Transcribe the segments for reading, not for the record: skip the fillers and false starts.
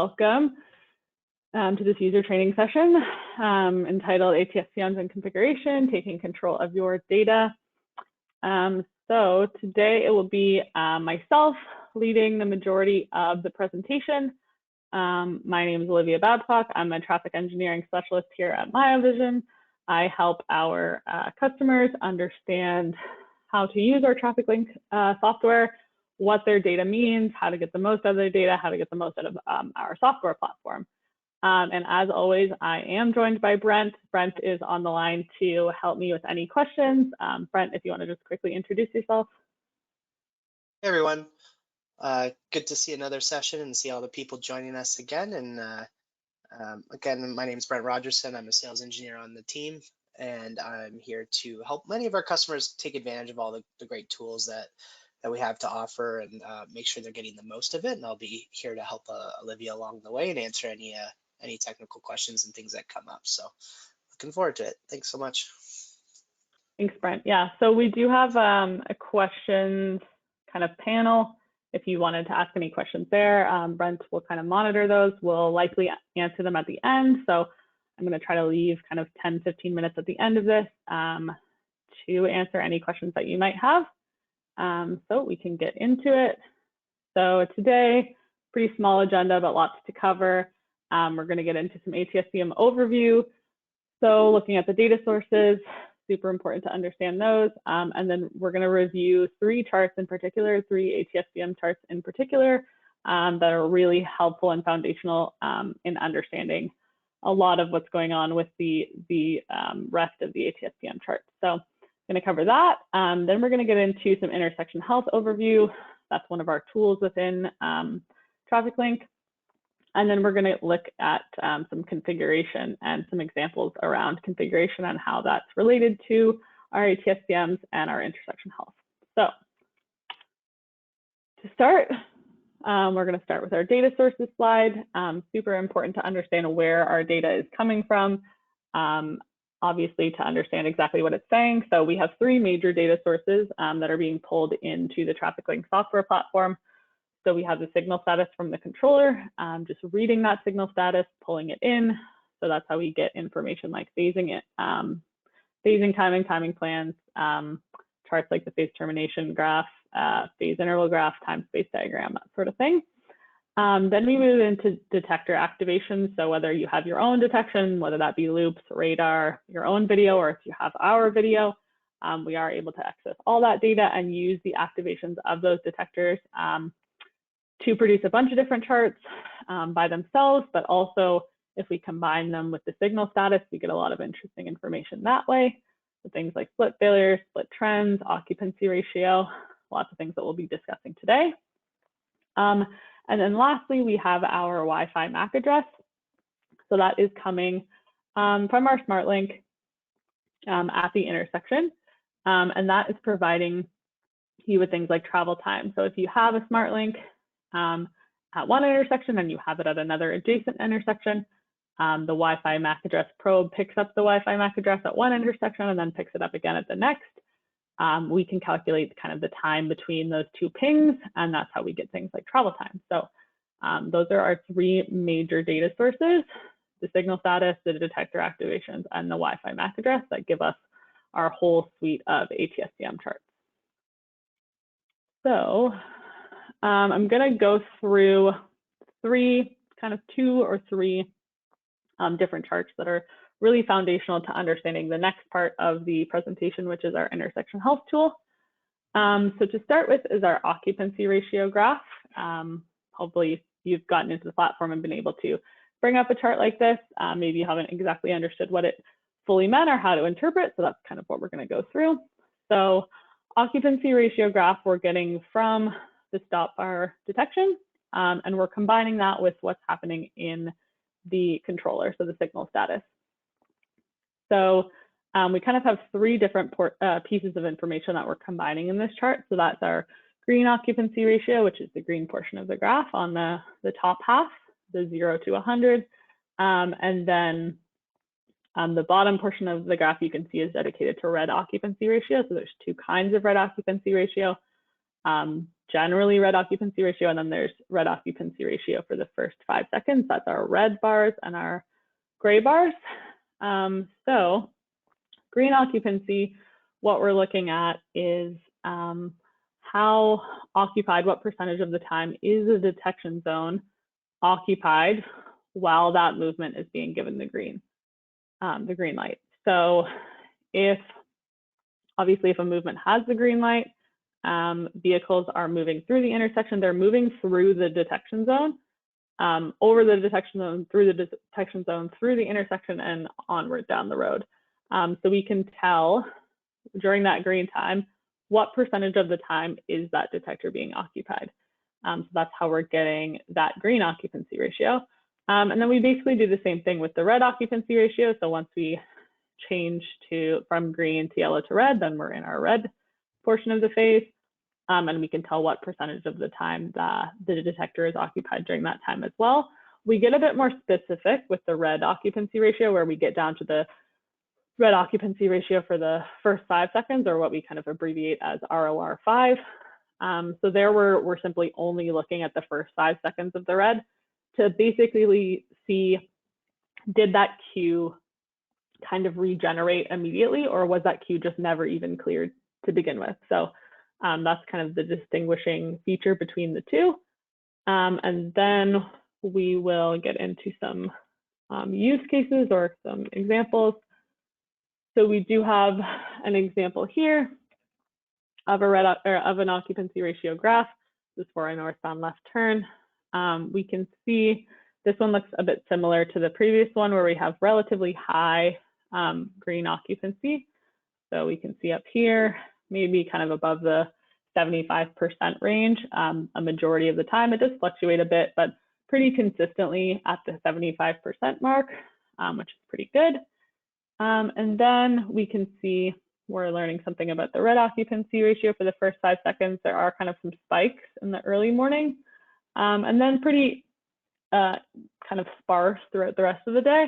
Welcome to this user training session entitled ATS-CMs and Configuration, Taking Control of Your Data. So today it will be myself leading the majority of the presentation. My name is Olivia Babcock. I'm a traffic engineering specialist here at MyoVision. I help our customers understand how to use our TrafficLink software, what their data means, how to get the most out of their data, how to get the most out of our software platform. And as always, I am joined by Brent. Brent is on the line to help me with any questions. Brent, if you want to just quickly introduce yourself. Hey everyone, good to see another session and see all the people joining us again. And again, my name is Brent Rogerson. I'm a sales engineer on the team, and I'm here to help many of our customers take advantage of all the great tools that we have to offer and make sure they're getting the most of it. And I'll be here to help Olivia along the way and answer any technical questions and things that come up. So looking forward to it. Thanks so much. Thanks, Brent. Yeah, so we do have a questions kind of panel. If you wanted to ask any questions there, Brent will kind of monitor those. We'll likely answer them at the end. So I'm going to try to leave kind of 10, 15 minutes at the end of this to answer any questions that you might have. So we can get into it. So today, pretty small agenda, but lots to cover. We're going to get into some ATS-CM overview. So looking at the data sources, super important to understand those. And then we're going to review three charts in particular, three ATS-CM charts in particular that are really helpful and foundational in understanding a lot of what's going on with the rest of the ATS-CM charts. So going to cover that. Then we're going to get into some intersection health overview. That's one of our tools within TrafficLink. And then we're going to look at some configuration and some examples around configuration and how that's related to our ATS-CMs and our intersection health. So to start, we're going to start with our data sources slide. Super important to understand where our data is coming from. Obviously, to understand exactly what it's saying. So we have three major data sources that are being pulled into the TrafficLink software platform. So we have the signal status from the controller, just reading that signal status, pulling it in. So that's how we get information like phasing it, phasing timing, timing plans, charts like the phase termination graph, phase interval graph, time space diagram, that sort of thing. Then we move into detector activation. So whether you have your own detection, whether that be loops, radar, your own video, or if you have our video, we are able to access all that data and use the activations of those detectors to produce a bunch of different charts by themselves, but also if we combine them with the signal status, we get a lot of interesting information that way. So things like split failures, split trends, occupancy ratio, lots of things that we'll be discussing today. And then lastly, we have our Wi-Fi MAC address. So that is coming from our SmartLink at the intersection. And that is providing you with things like travel time. So if you have a SmartLink at one intersection and you have it at another adjacent intersection, the Wi-Fi MAC address probe picks up the Wi-Fi MAC address at one intersection and then picks it up again at the next. We can calculate kind of the time between those two pings, and that's how we get things like travel time. So those are our three major data sources: the signal status, the detector activations, and the Wi-Fi MAC address that give us our whole suite of ATS-CM charts. So I'm going to go through two or three different charts that are really foundational to understanding the next part of the presentation, which is our intersection health tool. So to start with is our occupancy ratio graph. Hopefully you've gotten into the platform and been able to bring up a chart like this. Maybe you haven't exactly understood what it fully meant or how to interpret. So that's kind of what we're going to go through. So occupancy ratio graph we're getting from the stop bar detection, and we're combining that with what's happening in the controller, so the signal status. So we kind of have three different pieces of information that we're combining in this chart. So that's our green occupancy ratio, which is the green portion of the graph on the top half, the 0 to 100. And then the bottom portion of the graph you can see is dedicated to red occupancy ratio. So there's two kinds of red occupancy ratio. generally red occupancy ratio, and then there's red occupancy ratio for the first 5 seconds. That's our red bars and our gray bars. So green occupancy, what we're looking at is how occupied, what percentage of the time is a detection zone occupied while that movement is being given the green light. So obviously if a movement has the green light, vehicles are moving through the intersection, they're moving through the detection zone, over the detection zone, through the detection zone, through the intersection, and onward down the road. So we can tell during that green time, what percentage of the time is that detector being occupied. So that's how we're getting that green occupancy ratio. And then we basically do the same thing with the red occupancy ratio. So once we change from green to yellow to red, then we're in our red portion of the phase. And we can tell what percentage of the time the detector is occupied during that time as well. We get a bit more specific with the red occupancy ratio, where we get down to the red occupancy ratio for the first 5 seconds, or what we kind of abbreviate as ROR5. So there we're simply only looking at the first 5 seconds of the red to basically see, did that queue kind of regenerate immediately, or was that queue just never even cleared to begin with? So that's kind of the distinguishing feature between the two. And then we will get into some use cases or some examples. So we do have an example here of an occupancy ratio graph. This is for a northbound left turn. We can see this one looks a bit similar to the previous one, where we have relatively high green occupancy. So we can see up here, maybe kind of above the 75% range. A majority of the time, it does fluctuate a bit, but pretty consistently at the 75% mark, which is pretty good. And then we can see we're learning something about the red occupancy ratio for the first 5 seconds. There are kind of some spikes in the early morning, and then pretty kind of sparse throughout the rest of the day.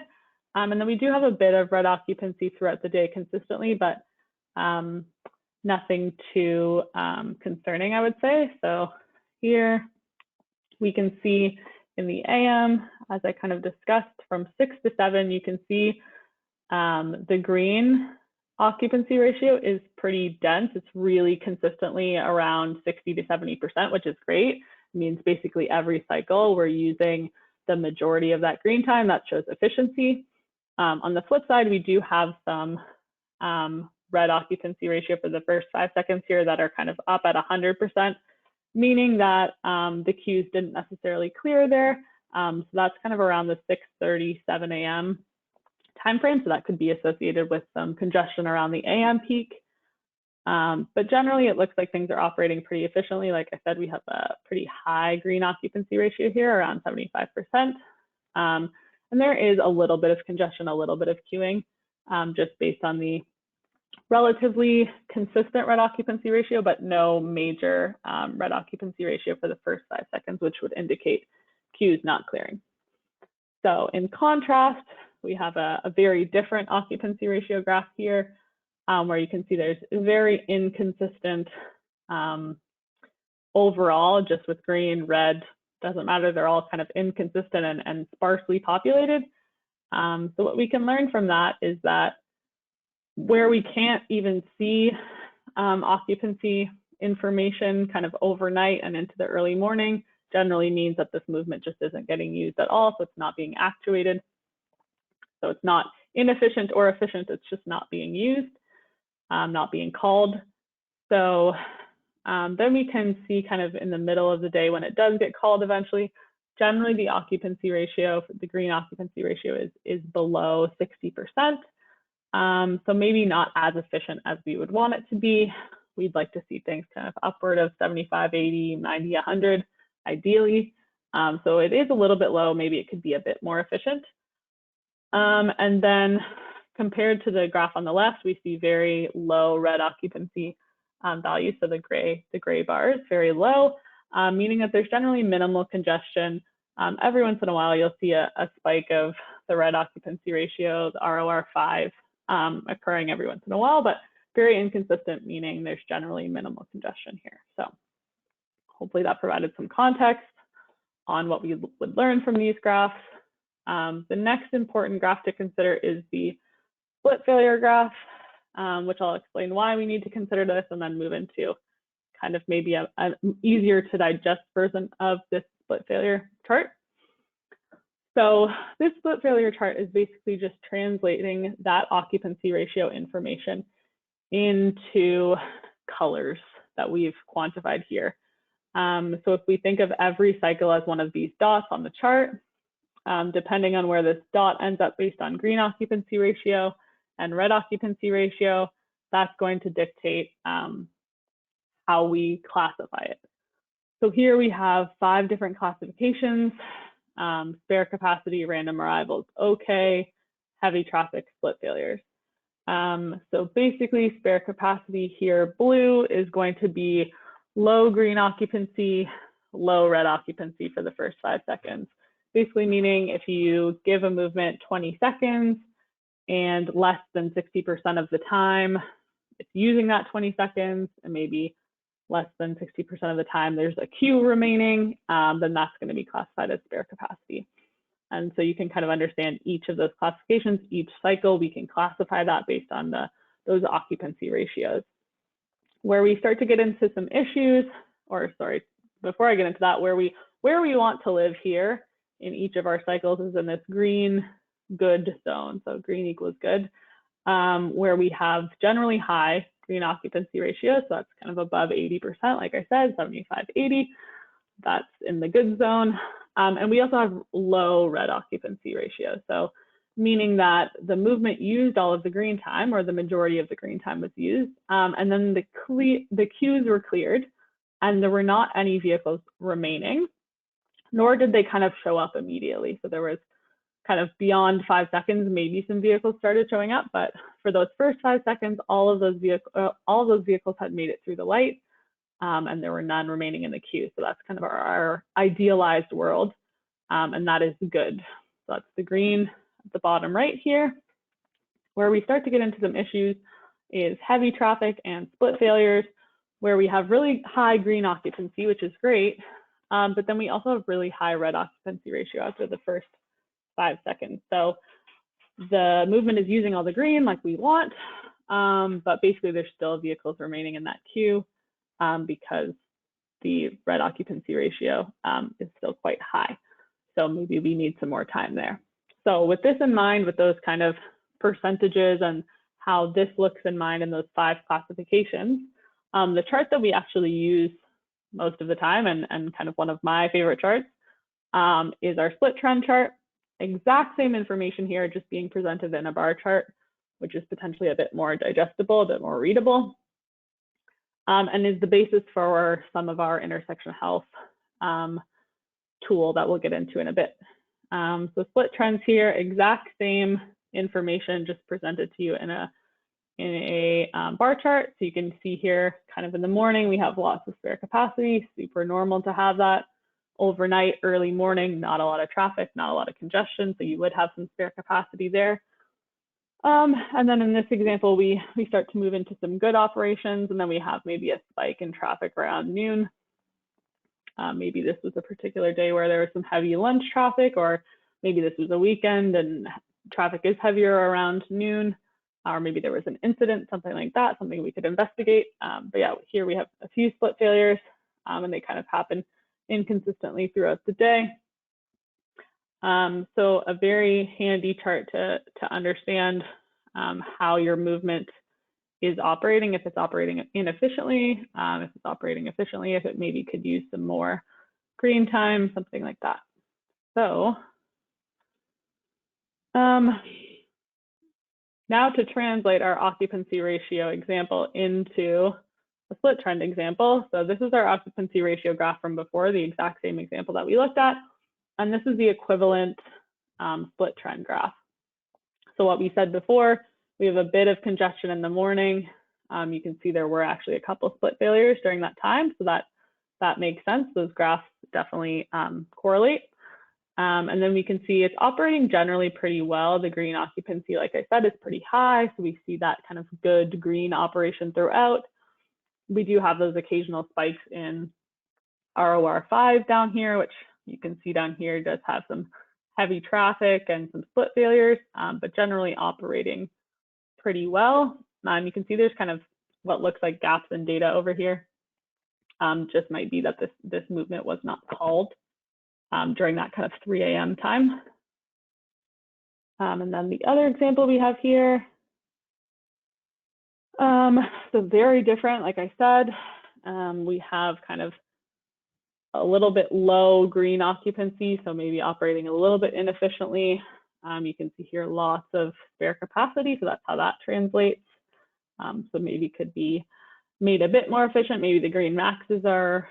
And then we do have a bit of red occupancy throughout the day consistently, but nothing too concerning, I would say. So here we can see in the AM, as I kind of discussed, from 6 to 7, you can see the green occupancy ratio is pretty dense. It's really consistently around 60 to 70%, which is great. It means basically every cycle we're using the majority of that green time. That shows efficiency. On the flip side, we do have some red occupancy ratio for the first 5 seconds here that are kind of up at 100%, meaning that the queues didn't necessarily clear there. So that's kind of around the 6:37 a.m. timeframe. So that could be associated with some congestion around the AM peak. But generally, it looks like things are operating pretty efficiently. Like I said, we have a pretty high green occupancy ratio here, around 75%. And there is a little bit of congestion, a little bit of queuing, just based on the relatively consistent red occupancy ratio, but no major red occupancy ratio for the first 5 seconds, which would indicate queues not clearing. So in contrast, we have a very different occupancy ratio graph here, where you can see there's very inconsistent overall, just with green, red, doesn't matter, they're all kind of inconsistent and sparsely populated. So what we can learn from that is that where we can't even see occupancy information kind of overnight and into the early morning, generally means that this movement just isn't getting used at all, so it's not being actuated. So it's not inefficient or efficient, it's just not being used, not being called. So then we can see kind of in the middle of the day when it does get called eventually, generally the occupancy ratio, the green occupancy ratio is below 60%. So maybe not as efficient as we would want it to be. We'd like to see things kind of upward of 75, 80, 90, 100, ideally. So it is a little bit low, maybe it could be a bit more efficient. And then compared to the graph on the left, we see very low red occupancy values. So the gray bars, very low, meaning that there's generally minimal congestion. Every once in a while, you'll see a spike of the red occupancy ratio, the ROR5, occurring every once in a while, but very inconsistent, meaning there's generally minimal congestion here. So hopefully that provided some context on what we would learn from these graphs. The next important graph to consider is the split failure graph, which I'll explain why we need to consider this and then move into kind of maybe an easier to digest version of this split failure chart. So this split failure chart is basically just translating that occupancy ratio information into colors that we've quantified here. So if we think of every cycle as one of these dots on the chart, depending on where this dot ends up based on green occupancy ratio and red occupancy ratio, that's going to dictate how we classify it. So here we have 5 different classifications: spare capacity, random arrivals, okay, heavy traffic, split failures. So basically spare capacity here, blue, is going to be low green occupancy, low red occupancy for the first 5 seconds. Basically meaning if you give a movement 20 seconds and less than 60% of the time it's using that 20 seconds, and maybe less than 60% of the time there's a queue remaining, then that's going to be classified as spare capacity. And so you can kind of understand each of those classifications, each cycle, we can classify that based on those occupancy ratios. Where we start to get into some issues, or sorry, before I get into that, where we want to live here in each of our cycles is in this green good zone. So green equals good, where we have generally high green occupancy ratio. So that's kind of above 80%, like I said, 75, 80. That's in the good zone. And we also have low red occupancy ratio. So meaning that the movement used all of the green time, or the majority of the green time was used, and then the queues were cleared and there were not any vehicles remaining, nor did they kind of show up immediately. So there was kind of beyond 5 seconds, maybe some vehicles started showing up, but for those first 5 seconds, all of those vehicles had made it through the light, and there were none remaining in the queue. So that's kind of our idealized world, and that is good. So that's the green at the bottom right here. Where we start to get into some issues is heavy traffic and split failures, where we have really high green occupancy, which is great, but then we also have really high red occupancy ratio after the first 5 seconds. So the movement is using all the green like we want, but basically there's still vehicles remaining in that queue because the red occupancy ratio is still quite high. So maybe we need some more time there. So with this in mind, with those kind of percentages and how this looks in mind in those 5 classifications, the chart that we actually use most of the time, and kind of one of my favorite charts, is our split trend chart. Exact same information here, just being presented in a bar chart, which is potentially a bit more digestible, a bit more readable, and is the basis for some of our intersection health tool that we'll get into in a bit. So split trends here, exact same information, just presented to you in a bar chart. So you can see here, kind of in the morning, we have lots of spare capacity, super normal to have that. Overnight, early morning, not a lot of traffic, not a lot of congestion, so you would have some spare capacity there. And then in this example, we start to move into some good operations, and then we have maybe a spike in traffic around noon. Maybe this was a particular day where there was some heavy lunch traffic, or maybe this was a weekend and traffic is heavier around noon, or maybe there was an incident, something like that, something we could investigate. But yeah, here we have a few split failures, and they kind of happen inconsistently throughout the day. So a very handy chart to understand how your movement is operating, if it's operating inefficiently, if it's operating efficiently, if it maybe could use some more green time, something like that. So now to translate our occupancy ratio example into a split trend example. So this is our occupancy ratio graph from before, the exact same example that we looked at. And this is the equivalent split trend graph. So what we said before, we have a bit of congestion in the morning. You can see there were actually a couple of split failures during that time. So that makes sense. Those graphs definitely correlate. And then we can see it's operating generally pretty well. The green occupancy, like I said, is pretty high. So we see that kind of good green operation throughout. We do have those occasional spikes in ROR5 down here, which you can see down here does have some heavy traffic and some split failures, but generally operating pretty well. You can see there's kind of what looks like gaps in data over here. Just might be that this movement was not called during that kind of 3 a.m. time. And then the other example we have here, so very different, like I said, we have kind of a little bit low green occupancy, so maybe operating a little bit inefficiently. You can see here lots of spare capacity, so that's how that translates. So maybe could be made a bit more efficient. Maybe the green maxes are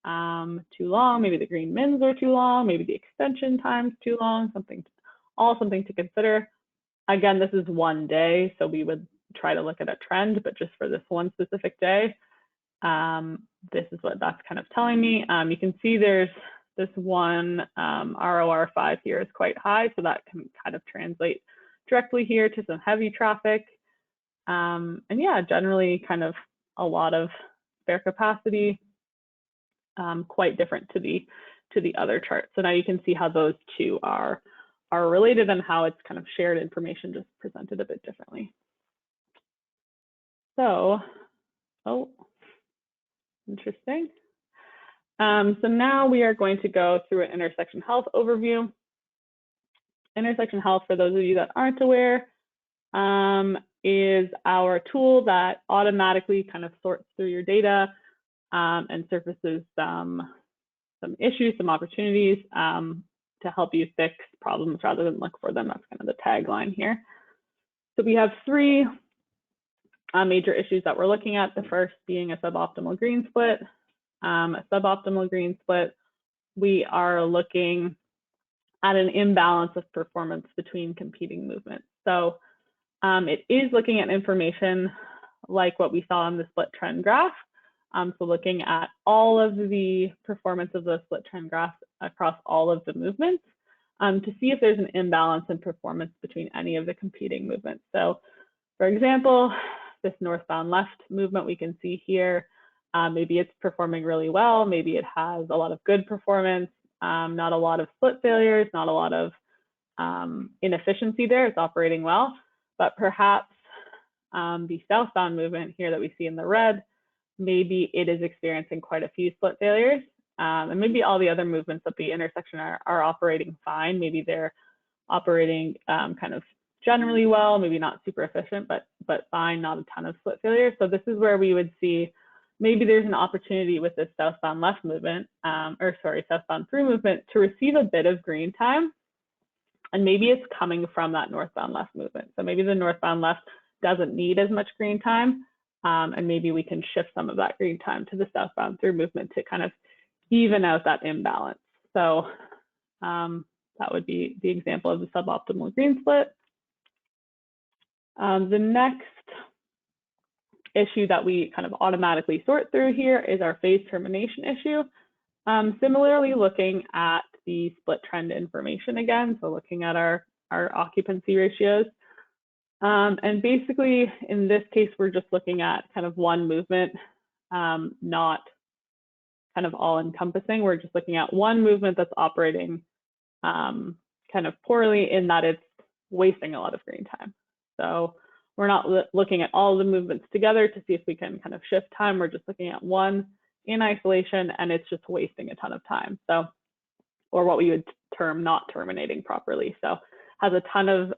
too long, maybe the green mins are too long, maybe the extension time's too long, something to consider. Again, this is one day, so we would try to look at a trend, but just for this one specific day, this is what that's kind of telling me. You can see there's this one ROR5 here is quite high, so that can kind of translate directly here to some heavy traffic. And yeah, generally kind of a lot of spare capacity, quite different to the other chart. So now you can see how those two are related and how it's kind of shared information just presented a bit differently. So, oh, interesting. So now we are going to go through an intersection health overview. Intersection health, for those of you that aren't aware, is our tool that automatically kind of sorts through your data and surfaces some issues, some opportunities to help you fix problems rather than look for them. That's kind of the tagline here. So we have three major issues that we're looking at. The first being a suboptimal green split. A suboptimal green split, we are looking at an imbalance of performance between competing movements. So it is looking at information like what we saw in the split trend graph. So looking at all of the performance of the split trend graph across all of the movements to see if there's an imbalance in performance between any of the competing movements. So for example, this northbound left movement we can see here, maybe it's performing really well, maybe it has a lot of good performance, not a lot of split failures, not a lot of inefficiency there, it's operating well, but perhaps the southbound movement here that we see in the red, maybe it is experiencing quite a few split failures, and maybe all the other movements at the intersection are operating fine. Maybe they're operating kind of generally well, maybe not super efficient, but fine, not a ton of split failures. So this is where we would see maybe there's an opportunity with this southbound left movement, southbound through movement to receive a bit of green time. And maybe it's coming from that northbound left movement. So maybe the northbound left doesn't need as much green time. And maybe we can shift some of that green time to the southbound through movement to kind of even out that imbalance. So that would be the example of the suboptimal green split. The next issue that we kind of automatically sort through here is our phase termination issue. Similarly, looking at the split trend information again, so looking at our occupancy ratios. And basically, in this case, we're just looking at kind of one movement, not kind of all encompassing. We're just looking at one movement that's operating kind of poorly in that it's wasting a lot of green time. So we're not looking at all the movements together to see if we can kind of shift time. We're just looking at one in isolation, and it's just wasting a ton of time. So, or what we would term not terminating properly. So has a ton of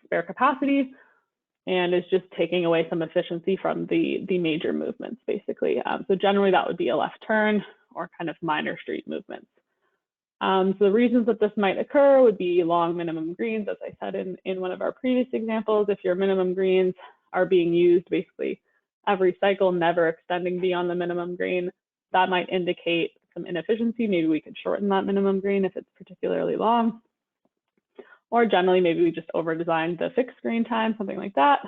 spare capacity and is just taking away some efficiency from the major movements, basically. So generally that would be a left turn or kind of minor street movements. So the reasons that this might occur would be long minimum greens, as I said in one of our previous examples. If your minimum greens are being used basically every cycle, never extending beyond the minimum green, that might indicate some inefficiency. Maybe we could shorten that minimum green if it's particularly long. Or generally, maybe we just over-designed the fixed screen time, something like that.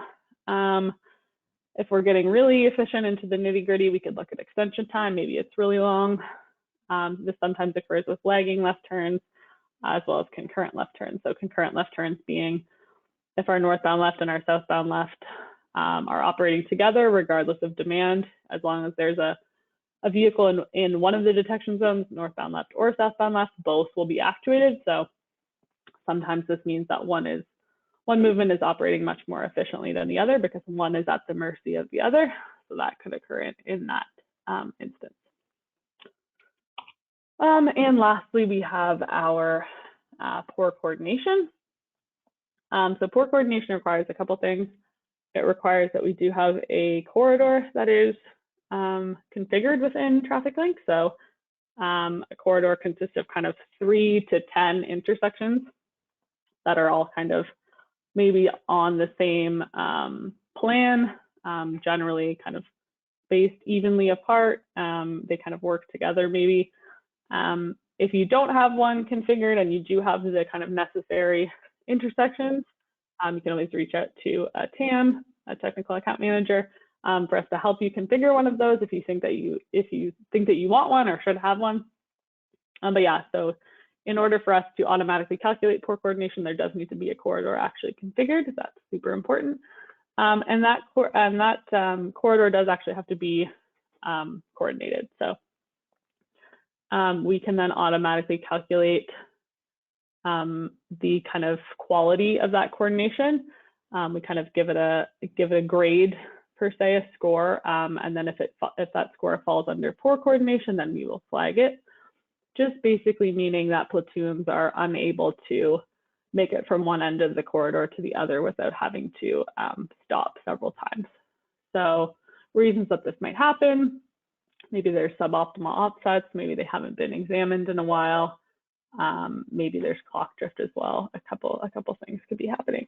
If we're getting really efficient into the nitty-gritty, we could look at extension time. Maybe it's really long. This sometimes occurs with lagging left turns, as well as concurrent left turns. So concurrent left turns being if our northbound left and our southbound left are operating together, regardless of demand, as long as there's a a vehicle in one of the detection zones, northbound left or southbound left, both will be actuated. So sometimes this means that one movement is operating much more efficiently than the other because one is at the mercy of the other. So that could occur in that instance. And lastly, we have our poor coordination. So poor coordination requires a couple things. It requires that we do have a corridor that is configured within traffic link. So a corridor consists of kind of 3 to 10 intersections that are all kind of maybe on the same plan, generally kind of spaced evenly apart. They kind of work together maybe. If you don't have one configured and you do have the kind of necessary intersections, you can always reach out to a TAM, a technical account manager, for us to help you configure one of those if you think that you want one or should have one. But yeah, so in order for us to automatically calculate poor coordination, there does need to be a corridor actually configured. That's super important. And that corridor does actually have to be coordinated. So we can then automatically calculate the kind of quality of that coordination. We kind of give it a grade per se, a score, and then if that score falls under poor coordination, then we will flag it. Just basically meaning that platoons are unable to make it from one end of the corridor to the other without having to stop several times. So reasons that this might happen, maybe there's suboptimal offsets, maybe they haven't been examined in a while, maybe there's clock drift as well. A couple things could be happening.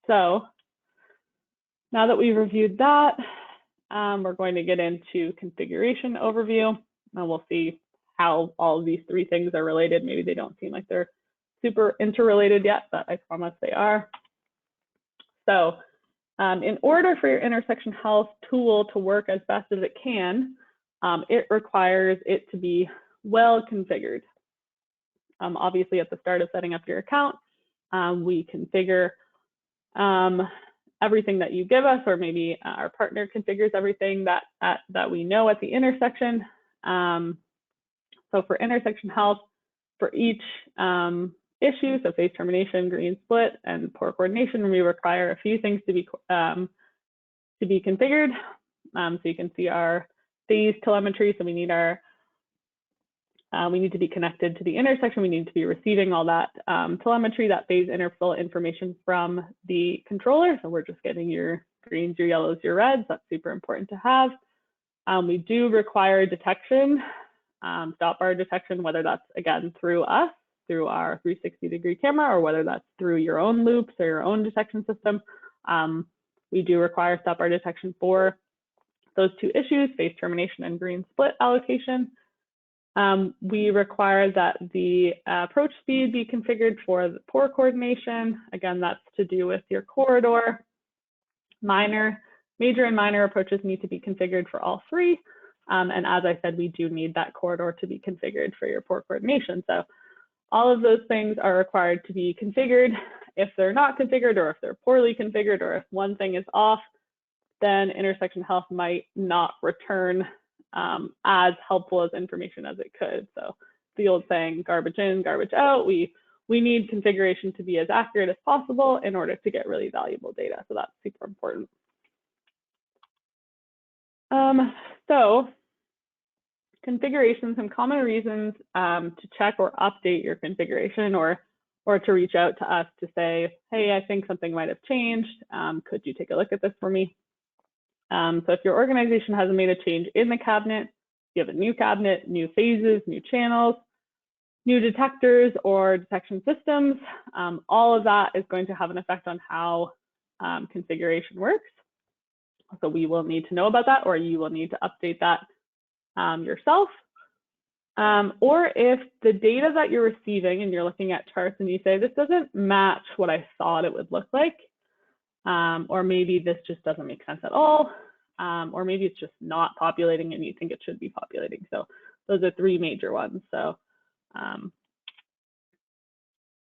So now that we've reviewed that, we're going to get into configuration overview, and we'll see how all of these three things are related. Maybe they don't seem like they're super interrelated yet, but I promise they are. So in order for your intersection health tool to work as best as it can, it requires it to be well configured. Obviously, at the start of setting up your account, we configure everything that you give us, or maybe our partner configures everything that we know at the intersection. So for intersection health, for each issue, so phase termination, green split, and poor coordination, we require a few things to be configured. So you can see our phase telemetry. So we need to be connected to the intersection. We need to be receiving all that telemetry, that phase interval information from the controller. So we're just getting your greens, your yellows, your reds. That's super important to have. We do require detection, stop bar detection, whether that's again through us, through our 360-degree camera, or whether that's through your own loops or your own detection system. We do require stop bar detection for those two issues, phase termination and green split allocation. We require that the approach speed be configured for the poor coordination. Again, that's to do with your corridor. Major and minor approaches need to be configured for all three. And as I said, we do need that corridor to be configured for your poor coordination. So all of those things are required to be configured. If they're not configured, or if they're poorly configured, or if one thing is off, then intersection health might not return as helpful as information as it could. So the old saying, garbage in, garbage out. We need configuration to be as accurate as possible in order to get really valuable data. So that's super important. So configuration, some common reasons to check or update your configuration, or to reach out to us to say, hey, I think something might have changed. Could you take a look at this for me? So if your organization hasn't made a change in the cabinet, you have a new cabinet, new phases, new channels, new detectors or detection systems, all of that is going to have an effect on how configuration works. So we will need to know about that, or you will need to update that yourself. Or if the data that you're receiving and you're looking at charts and you say, this doesn't match what I thought it would look like, or maybe this just doesn't make sense at all, or maybe it's just not populating and you think it should be populating. So those are three major ones. So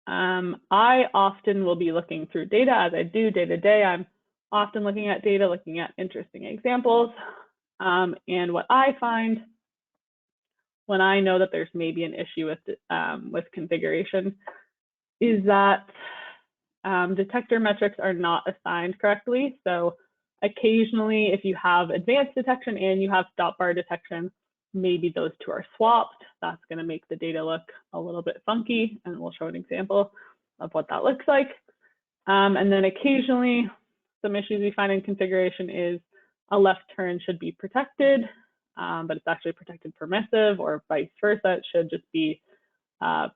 I often will be looking through data, as I do day to day. I'm often looking at data, looking at interesting examples. And what I find when I know that there's maybe an issue with configuration is that detector metrics are not assigned correctly. So occasionally, if you have advanced detection and you have stop bar detection, maybe those two are swapped. That's going to make the data look a little bit funky, and we'll show an example of what that looks like. And then occasionally, some issues we find in configuration is a left turn should be protected, but it's actually protected permissive, or vice versa. It should just be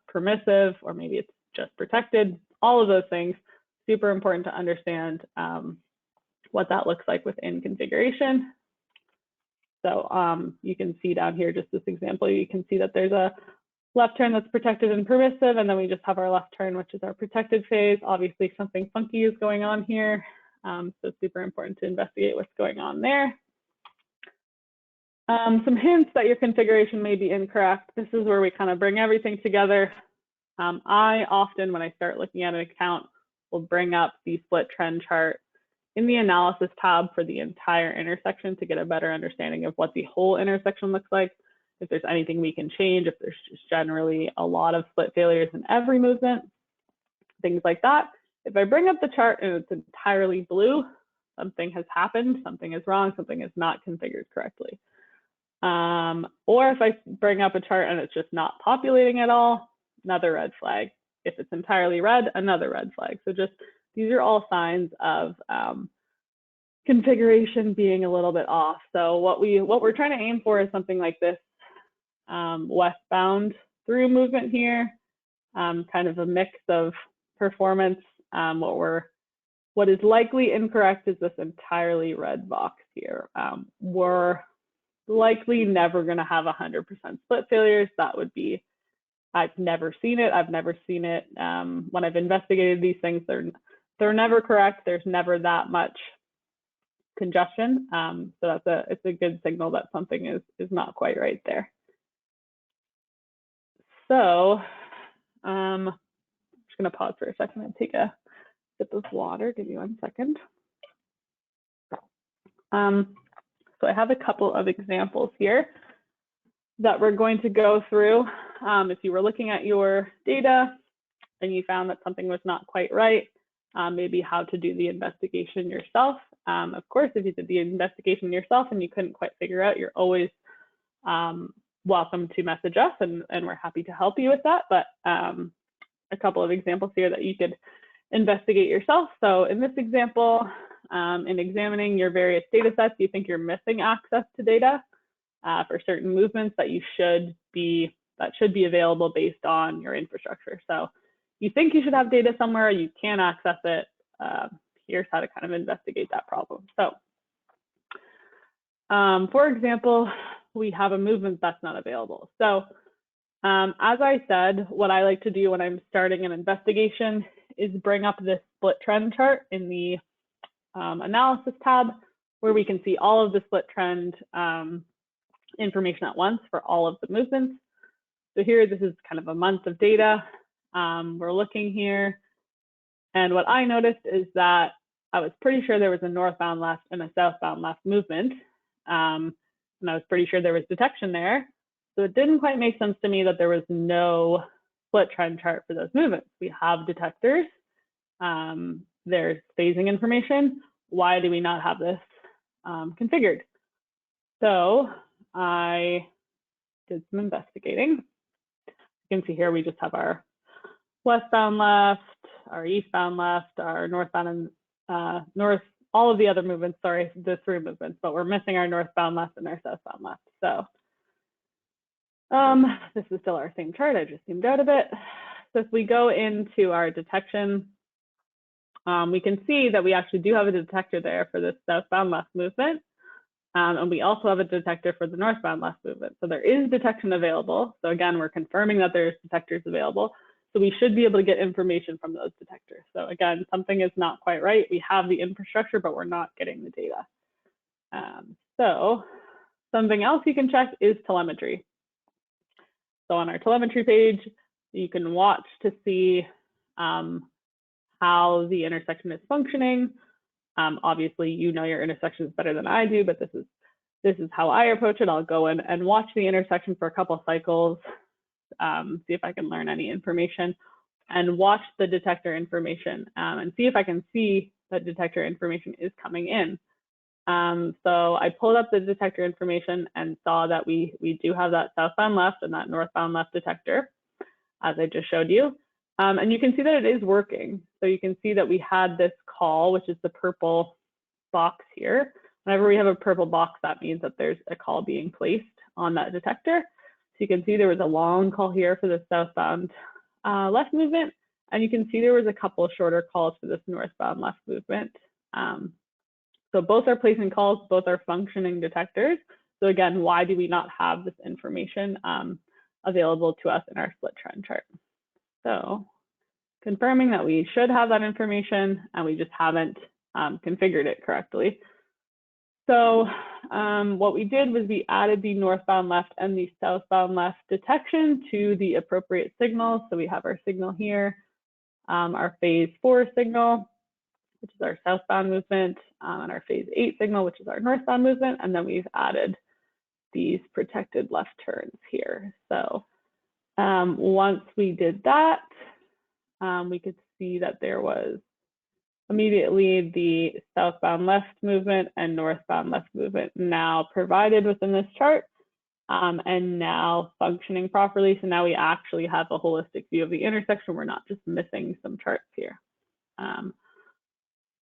permissive, or maybe it's just protected. All of those things, super important to understand what that looks like within configuration. So you can see down here, just this example, you can see that there's a left turn that's protected and permissive, and then we just have our left turn, which is our protected phase. Obviously, something funky is going on here. So super important to investigate what's going on there. Some hints that your configuration may be incorrect. This is where we kind of bring everything together. I often, when I start looking at an account, will bring up the split trend chart in the analysis tab for the entire intersection to get a better understanding of what the whole intersection looks like, if there's anything we can change, if there's just generally a lot of split failures in every movement, things like that. If I bring up the chart and it's entirely blue, something has happened, something is wrong, something is not configured correctly. Or if I bring up a chart and it's just not populating at all, another red flag. If it's entirely red, another red flag. So just these are all signs of configuration being a little bit off. So what we're trying to aim for is something like this westbound through movement here, kind of a mix of performance. What is likely incorrect is this entirely red box here. We're likely never going to have 100% split failures. That would be, I've never seen it. I've never seen it when I've investigated these things. They're never correct. There's never that much congestion. So it's a good signal that something is not quite right there. So I'm just going to pause for a second and take a sip of water. Give me 1 second. So I have a couple of examples here that we're going to go through. If you were looking at your data and you found that something was not quite right, maybe how to do the investigation yourself. Of course, if you did the investigation yourself and you couldn't quite figure out, you're always welcome to message us, and we're happy to help you with that. But a couple of examples here that you could investigate yourself. So in this example, in examining your various data sets, you think you're missing access to data for certain movements that should be available based on your infrastructure. So you think you should have data somewhere, you can't access it. Here's how to kind of investigate that problem. So for example, we have a movement that's not available. So as I said, what I like to do when I'm starting an investigation is bring up this split trend chart in the analysis tab, where we can see all of the split trend information at once for all of the movements. So here, this is kind of a month of data. We're looking here, and what I noticed is that I was pretty sure there was a northbound left and a southbound left movement, and I was pretty sure there was detection there. So it didn't quite make sense to me that there was no split trend chart for those movements. We have detectors, there's phasing information. Why do we not have this configured? So I did some investigating. You can see here we just have our westbound left, our eastbound left, our northbound and north, all of the other movements, sorry, the through movements, but we're missing our northbound left and our southbound left. So this is still our same chart, I just zoomed out a bit. So if we go into our detection, we can see that we actually do have a detector there for the southbound left movement. And we also have a detector for the northbound left movement. So there is detection available. So again, we're confirming that there's detectors available. So we should be able to get information from those detectors. So again, something is not quite right. We have the infrastructure, but we're not getting the data. So something else you can check is telemetry. So on our telemetry page, you can watch to see how the intersection is functioning. Obviously, you know your intersections better than I do, but this this is how I approach it. I'll go in and watch the intersection for a couple of cycles, see if I can learn any information, and watch the detector information and see if I can see that detector information is coming in. So I pulled up the detector information and saw that we do have that southbound left and that northbound left detector, as I just showed you. And you can see that it is working. So you can see that we had this call, which is the purple box here. Whenever we have a purple box, that means that there's a call being placed on that detector. So you can see there was a long call here for the southbound left movement, and you can see there was a couple of shorter calls for this northbound left movement. So both are placing calls, both are functioning detectors. So again, why do we not have this information available to us in our split trend chart? So confirming that we should have that information and we just haven't configured it correctly. So what we did was we added the northbound left and the southbound left detection to the appropriate signals. So we have our signal here, our phase 4 signal, which is our southbound movement, and our phase 8 signal, which is our northbound movement. And then we've added these protected left turns here. So once we did that, we could see that there was immediately the southbound left movement and northbound left movement now provided within this chart and now functioning properly. So now we actually have a holistic view of the intersection. We're not just missing some charts here.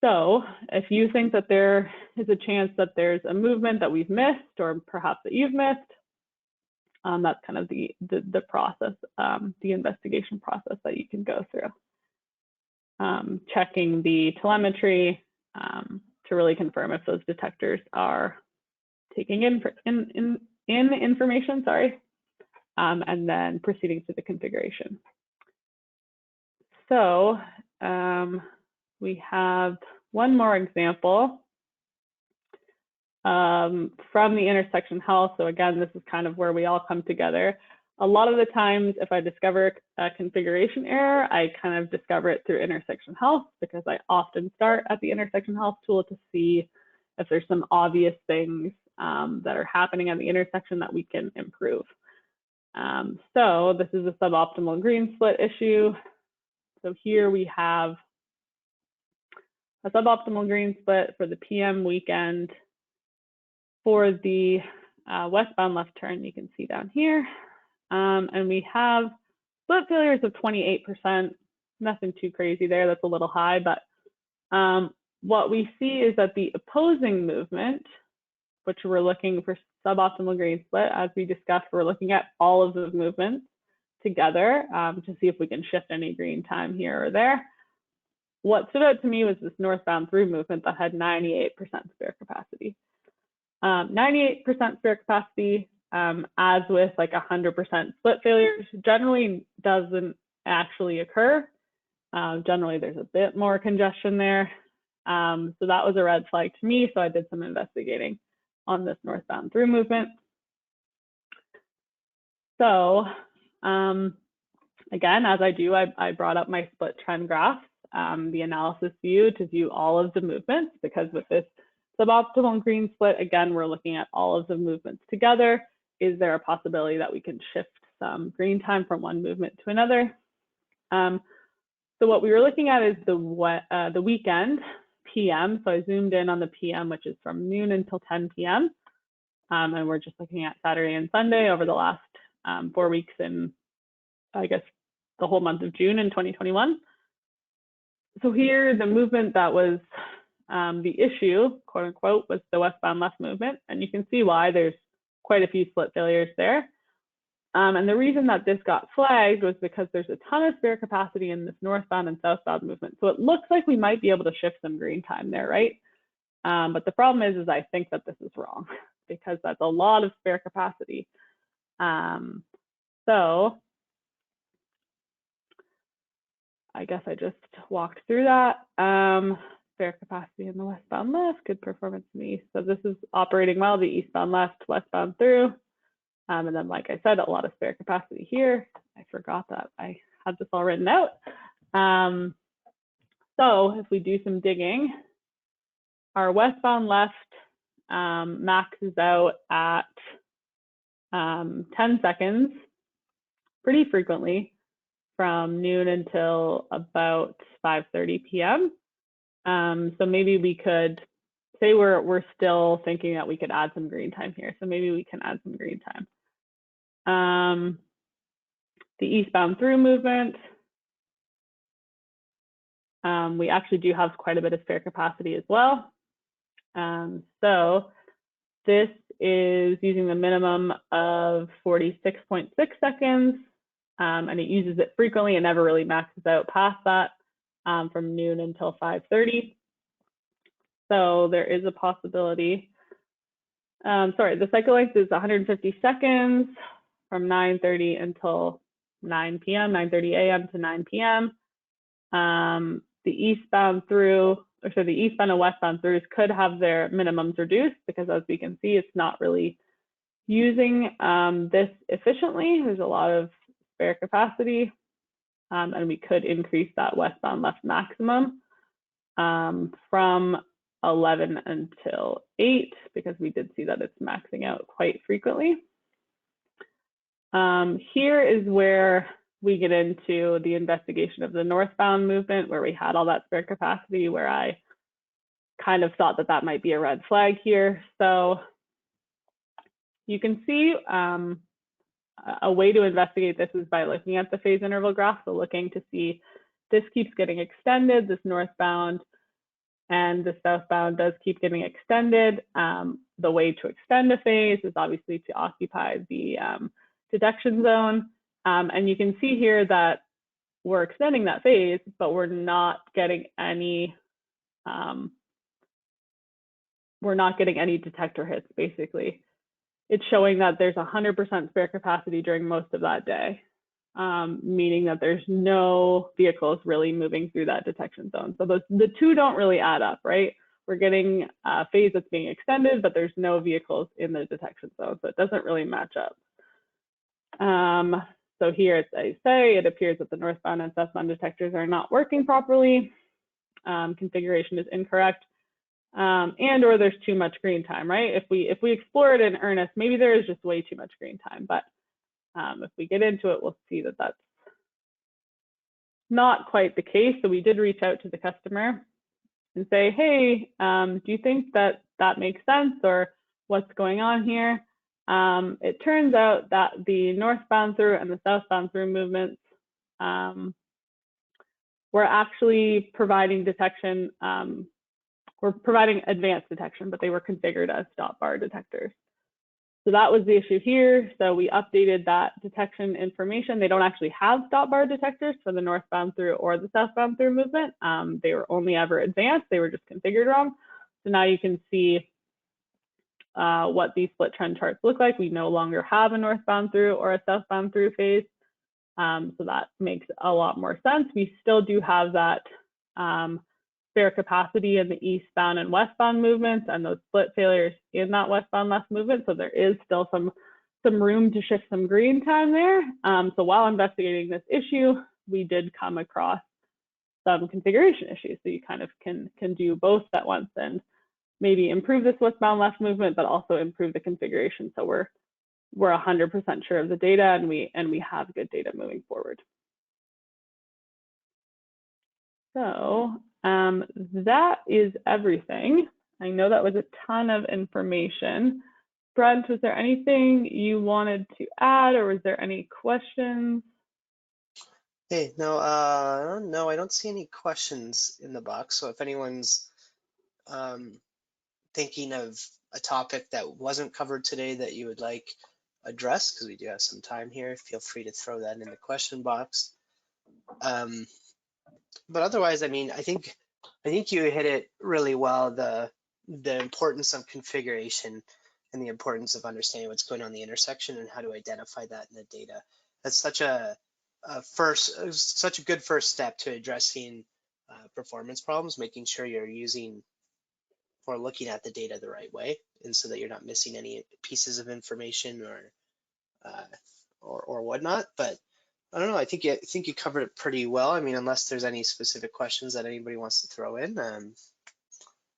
So if you think that there is a chance that there's a movement that we've missed or perhaps that you've missed, that's kind of the process, the investigation process that you can go through. Checking the telemetry to really confirm if those detectors are taking in information, and then proceeding to the configuration. So we have one more example from the intersection health. So again, this is kind of where we all come together. A lot of the times, if I discover a configuration error, I kind of discover it through intersection health because I often start at the intersection health tool to see if there's some obvious things that are happening at the intersection that we can improve. So this is a suboptimal green split issue. So here we have a suboptimal green split for the PM weekend. For the westbound left turn, you can see down here. And we have split failures of 28%, nothing too crazy there, that's a little high, but what we see is that the opposing movement, which we're looking for suboptimal green split, as we discussed, we're looking at all of those movements together to see if we can shift any green time here or there. What stood out to me was this northbound through movement that had 98% spare capacity. 98% spare capacity, as with like 100% split failures, generally doesn't actually occur. Generally, there's a bit more congestion there. So that was a red flag to me. So I did some investigating on this northbound through movement. So again, as I do, I brought up my split trend graph, the analysis view to view all of the movements, because with this suboptimal green split, again, we're looking at all of the movements together. Is there a possibility that we can shift some green time from one movement to another? So what we were looking at is the weekend PM. So I zoomed in on the PM, which is from noon until 10 p.m. And we're just looking at Saturday and Sunday over the last 4 weeks in, I guess, the whole month of June in 2021. So here, the movement that was the issue, quote unquote, was the westbound left movement. And you can see why there's quite a few split failures there. And the reason that this got flagged was because there's a ton of spare capacity in this northbound and southbound movement. So it looks like we might be able to shift some green time there, right? But the problem is I think that this is wrong because that's a lot of spare capacity. So I guess I just walked through that. Spare capacity in the westbound left, good performance in the east. So this is operating well, the eastbound left, westbound through. And then, like I said, a lot of spare capacity here. I forgot that I had this all written out. So if we do some digging, our westbound left maxes out at 10 seconds pretty frequently from noon until about 5:30 p.m. So maybe we could say we're still thinking that we could add some green time here. So maybe we can add some green time. The eastbound through movement. We actually do have quite a bit of spare capacity as well. So this is using the minimum of 46.6 seconds, and it uses it frequently. It never really maxes out past that from noon until 5:30. So there is a possibility. Sorry, the cycle length is 150 seconds from 9:30 until 9 p.m., 9:30 a.m. to 9 p.m. The eastbound and westbound throughs could have their minimums reduced because, as we can see, it's not really using this efficiently. There's a lot of spare capacity, and we could increase that westbound left maximum from 11 until 8 because we did see that it's maxing out quite frequently. Here is where we get into the investigation of the northbound movement, where we had all that spare capacity, where I kind of thought that that might be a red flag here. So you can see a way to investigate this is by looking at the phase interval graph. So looking to see this keeps getting extended, this northbound and the southbound does keep getting extended. The way to extend a phase is obviously to occupy the detection zone. And you can see here that we're extending that phase, but we're not getting any detector hits, basically. It's showing that there's 100% spare capacity during most of that day, meaning that there's no vehicles really moving through that detection zone. So the two don't really add up, right? We're getting a phase that's being extended, but there's no vehicles in the detection zone, so it doesn't really match up. So here, as I say, it appears that the northbound and southbound detectors are not working properly. Configuration is incorrect. And or there's too much green time, right? If we explore it in earnest, maybe there is just way too much green time. But if we get into it, we'll see that that's not quite the case. So we did reach out to the customer and say, hey, do you think that that makes sense, or what's going on here? It turns out that the northbound through and the southbound through movements were actually providing detection. We're providing advanced detection, but they were configured as stop bar detectors. So that was the issue here. So we updated that detection information. They don't actually have stop bar detectors for the northbound through or the southbound through movement. They were only ever advanced. They were just configured wrong. So now you can see what these split trend charts look like. We no longer have a northbound through or a southbound through phase. So that makes a lot more sense. We still do have that spare capacity in the eastbound and westbound movements and those split failures in that westbound left movement. So there is still some room to shift some green time there. So while investigating this issue, we did come across some configuration issues. So you kind of can do both at once and maybe improve this westbound left movement, but also improve the configuration. So we're 100% sure of the data, and we have good data moving forward. So that is everything. I know that was a ton of information. Brent, was there anything you wanted to add, or was there any questions? Hey, no, no, I don't see any questions in the box. So if anyone's thinking of a topic that wasn't covered today that you would like addressed, because we do have some time here, feel free to throw that in the question box. But otherwise, I mean, I think you hit it really well, the importance of configuration and the importance of understanding what's going on in the intersection and how to identify that in the data. That's such a good first step to addressing performance problems, making sure you're using or looking at the data the right way, and so that you're not missing any pieces of information or whatnot. But I don't know. I think you covered it pretty well. I mean, unless there's any specific questions that anybody wants to throw in.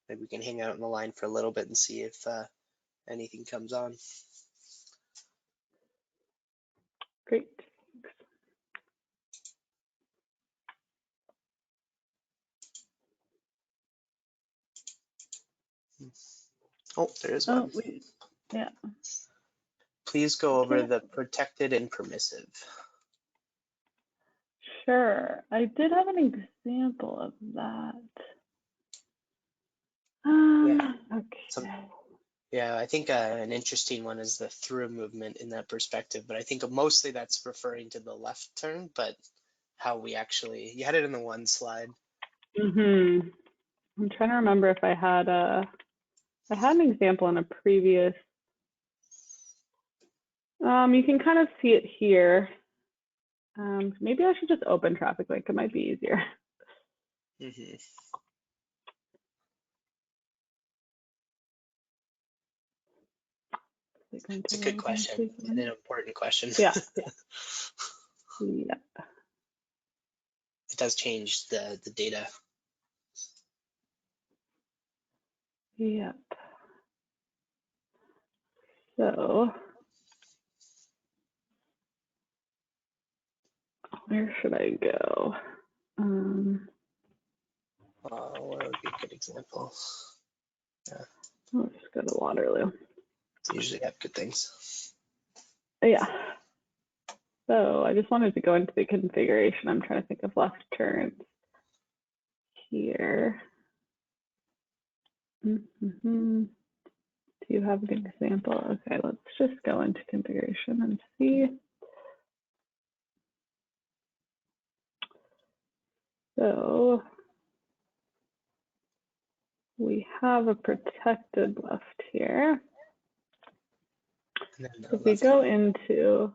maybe we can hang out on the line for a little bit and see if anything comes on. Great. Oh, there is Oh, one. yeah. Please go over Okay. the protected and permissive. Sure. I did have an example of that. Okay. Yeah, I think an interesting one is the through movement in that perspective, but I think mostly that's referring to the left turn, but how we actually, you had it in the one slide. I'm trying to remember if I had an example in a previous. You can kind of see it here. Maybe I should just open Traffic Link. It might be easier. Mm-hmm. It's a good question and an important question. Yeah. Yeah. It does change the data. Yep. So where should I go? What would be a good example? Yeah. Let's just go to Waterloo. They usually have good things. Yeah. So I just wanted to go into the configuration. I'm trying to think of left turns here. Do you have an example? Okay, let's just go into configuration and see. So we have a protected left here. If we go into,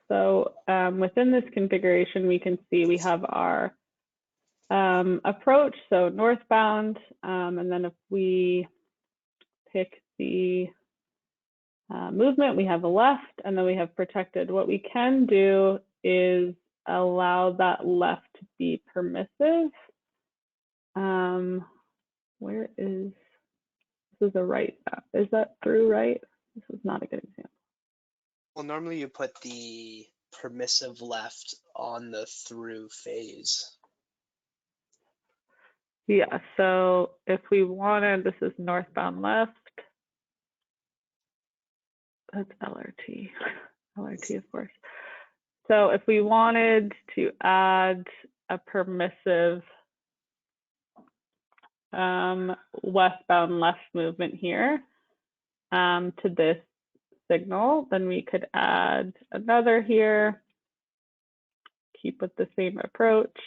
so within this configuration, we can see we have our approach, so northbound, and then if we pick the movement, we have a left, and then we have protected. What we can do is allow that left to be permissive. Where is, this is a right, is that through right? This is not a good example. Well, normally you put the permissive left on the through phase. Yeah, so if we wanted, this is northbound left. That's LRT, LRT of course. So if we wanted to add a permissive westbound left movement here to this signal, then we could add another here, keep with the same approach.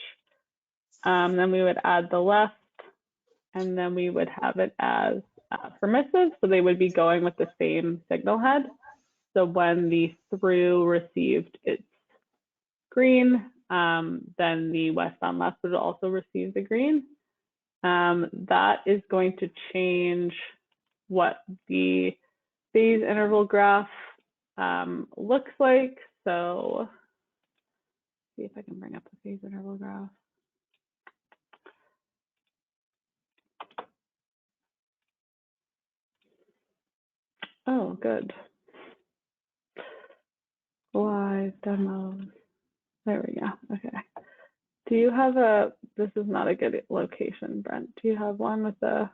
Then we would add the left, and then we would have it as permissive. So they would be going with the same signal head. So when the through received its green, then the westbound left would also receive the green. That is going to change what the phase interval graph looks like. So see if I can bring up the phase interval graph. Oh, good. Live demos. There we go. Okay. Do you have this is not a good location, Brent. Do you have one with the?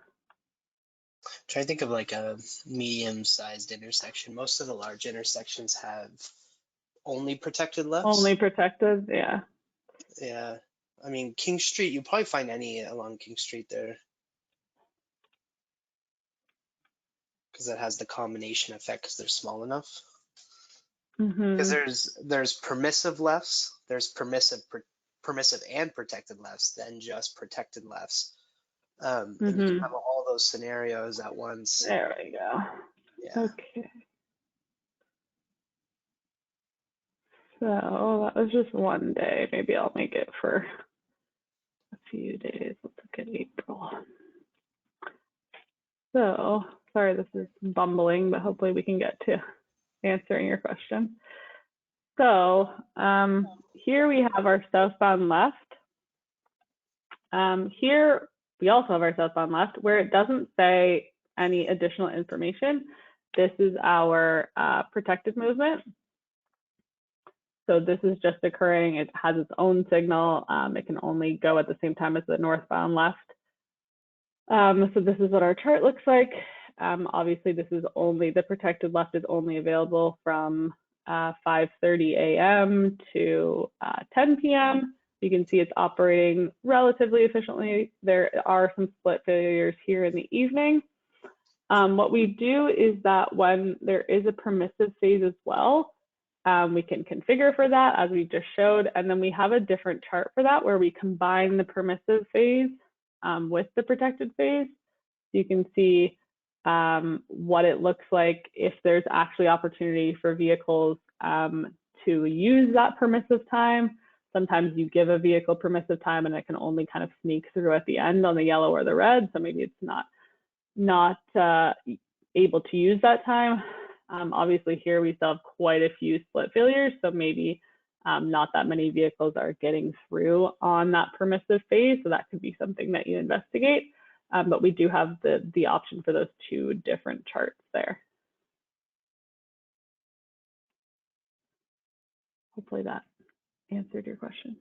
Try to think of like a medium-sized intersection. Most of the large intersections have only protected lefts. Only protected, yeah. Yeah. I mean, King Street, you probably find any along King Street there. Because it has the combination effect because they're small enough. Because there's permissive lefts, there's permissive and protected lefts, then just protected lefts. And you can have all those scenarios at once. There we go. Yeah. Okay. So that was just one day. Maybe I'll make it for a few days. Let's look at April. So sorry, this is bumbling, but hopefully we can get to answering your question. So here we have our southbound left. Here, we also have our southbound left where it doesn't say any additional information. This is our protected movement. So this is just occurring. It has its own signal. It can only go at the same time as the northbound left. So this is what our chart looks like. Obviously, this is only, the protected left is only available from 5:30 a.m. to 10 p.m. You can see it's operating relatively efficiently. There are some split failures here in the evening. What we do is that when there is a permissive phase as well, we can configure for that as we just showed, and then we have a different chart for that where we combine the permissive phase with the protected phase. You can see what it looks like if there's actually opportunity for vehicles to use that permissive time. Sometimes you give a vehicle permissive time and it can only kind of sneak through at the end on the yellow or the red, so maybe it's not able to use that time. Obviously here we still have quite a few split failures, so maybe not that many vehicles are getting through on that permissive phase, so that could be something that you investigate. But we do have the option for those two different charts there. Hopefully that answered your question.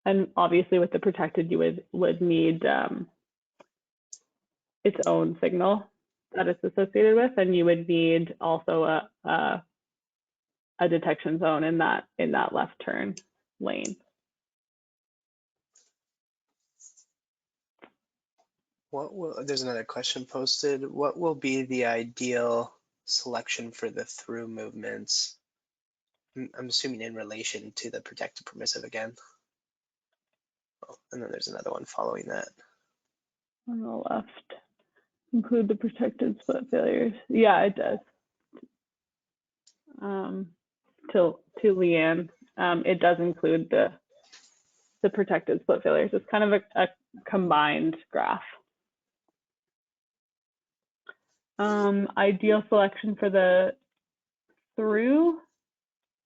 And obviously with the protected, you would need its own signal that it's associated with, and you would need also a detection zone in that left turn lane. There's another question posted. What will be the ideal selection for the through movements? I'm assuming in relation to the protected permissive again. Oh, and then there's another one following that. On the left, include the protected split failures. Yeah, it does. To Leanne, it does include the protected split failures. It's kind of a combined graph. Ideal selection for the through.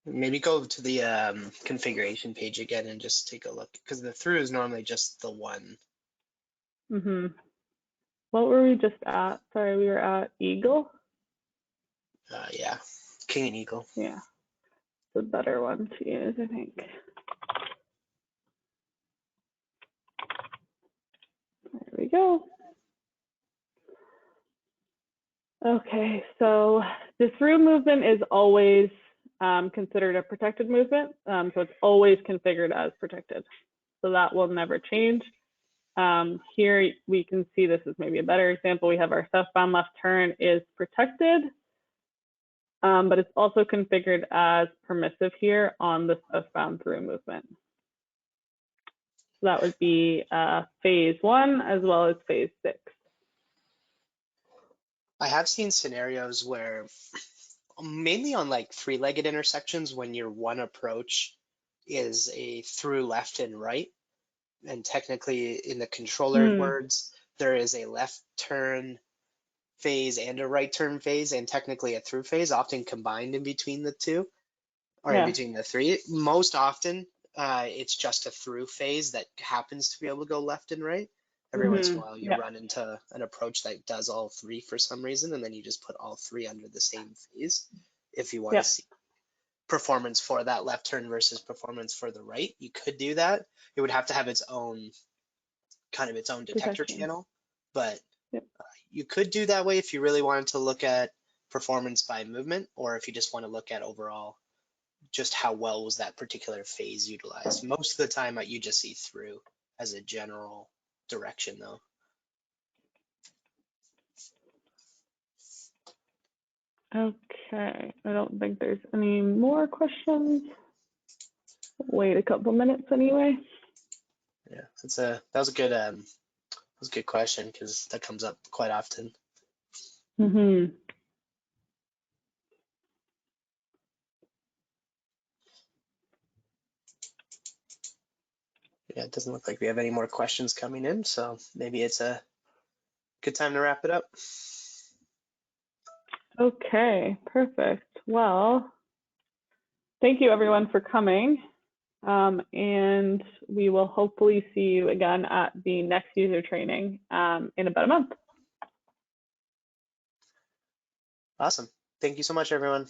Maybe go to the configuration page again and just take a look, because the through is normally just the one. Mm-hmm. What were we just at? Sorry, we were at Eagle. Yeah, King and Eagle. Yeah, it's a better one to use, I think. There we go. Okay, so the through movement is always considered a protected movement, so it's always configured as protected. So that will never change. Here we can see, this is maybe a better example. We have our southbound left turn is protected, but it's also configured as permissive here on the southbound through movement. So that would be phase 1 as well as phase 6. I have seen scenarios where, mainly on like three-legged intersections, when your one approach is a through left and right, and technically in the controller words, there is a left turn phase and a right turn phase, and technically a through phase, often combined in between the two, or in between the three. Most often, it's just a through phase that happens to be able to go left and right. Every once in a while, you run into an approach that does all three for some reason, and then you just put all three under the same phase. If you want to see performance for that left turn versus performance for the right, you could do that. It would have to have its own detector channel, but you could do that way if you really wanted to look at performance by movement, or if you just want to look at overall just how well was that particular phase utilized. Most of the time you just see through as a general direction though. Okay, I don't think there's any more questions. Wait a couple minutes anyway. Yeah, that was a good question, because that comes up quite often. Mm-hmm. Yeah, it doesn't look like we have any more questions coming in, so maybe it's a good time to wrap it up. Okay, perfect. Well, thank you everyone for coming. And we will hopefully see you again at the next user training in about a month. Awesome. Thank you so much, everyone.